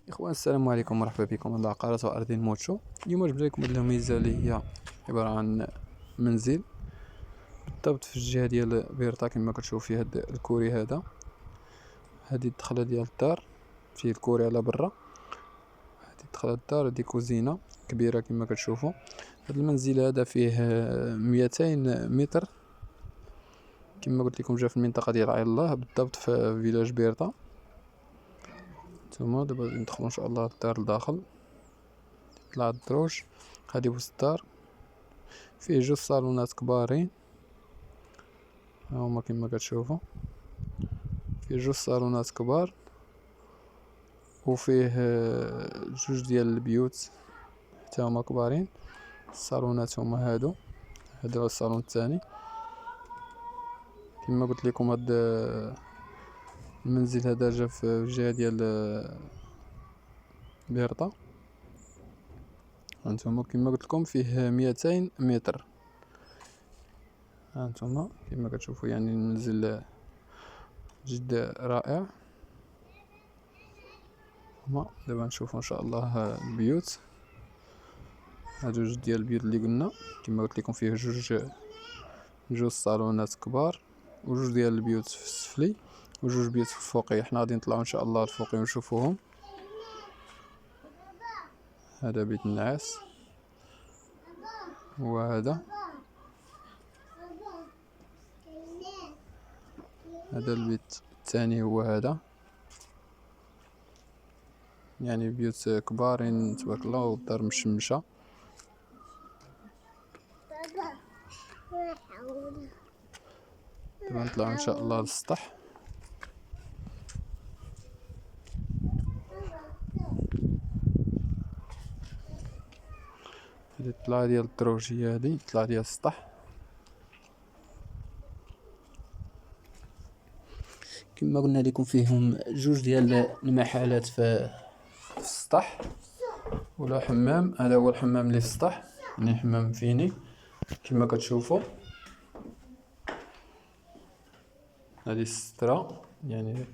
اخوان السلام عليكم، مرحبا بكم على عقارات وارضين موتشو. اليوم جبت لكم هاد الميزه اللي هي عباره عن منزل بالضبط في الجهه ديال بيرطا كما كتشوف فيه هاد الكوري هذا. هادي الدخله ديال الدار، فيه الكوري على برا. هادي الدخله الدار، هادي كوزينه كبيره كما كتشوفوا. هاد المنزل هذا فيه 200 متر كما قلت لكم، جا في المنطقه ديال عين الله بالضبط في فيلاج بيرطا. نتوما دابا ندخلوا ان شاء الله الدار لداخل. طلع الدروج، هادي وسط الدار، فيه جوج صالونات كبارين هاهما كما كتشوفوا. فيه جوج صالونات كبار، وفيه جوج ديال البيوت حتى هما كبارين. الصالونات هما هذا هو الصالون الثاني. كما قلت لكم هاد المنزل هذا جا في الجهه ديال بيرطا. هانتوما كما قلت لكم فيه 200 متر. هانتوما كما كتشوفوا، يعني المنزل جد رائع. هما دابا نشوفوا ان شاء الله البيوت. هادو جوج ديال البيوت اللي قلنا، كما قلت لكم فيه جوج صالونات كبار، وجوج ديال البيوت في السفلي، وجوج بيوت في الفوقي. حنا غادي نطلعوا ان شاء الله الفوقي ونشوفوهم. هذا بيت النعاس، وهذا البيت الثاني هو هذا. يعني بيوت كبارين تبارك الله، والدار مشمشه. دابا نطلعوا ان شاء الله للسطح. هذه الطلعه ديال الدروج، هي هذه الطلعه ديال السطح. كما قلنا لكم فيهم جوج ديال المحلات في السطح، ولا حمام. هذا هو الحمام اللي في السطح، يعني حمام فيني كما كتشوفوا. هذه السترة، يعني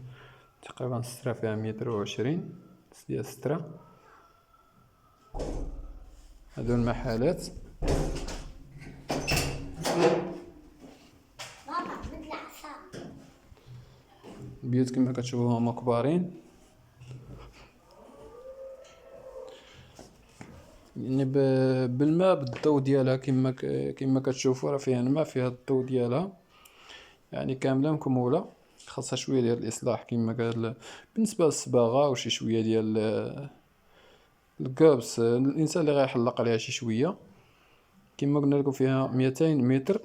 تقريبا السترة فيها 120 ديال السترة. هادو المحلات. البيوت كما كتشوفوا هما كبارين، يعني بالماء، بالضوء ديالها كما كتشوفوا، راه فيها الماء، فيها الضوء ديالها، يعني كامله مكموله. خاصها شويه ديال الاصلاح كما قال بالنسبه للصباغه، وشي شويه ديال الكابس، الانسان اللي غيحلق عليها شي شويه. كما قلنا لكم فيها 200 متر.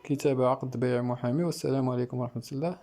كتابه عقد بيع محامي. والسلام عليكم ورحمه الله.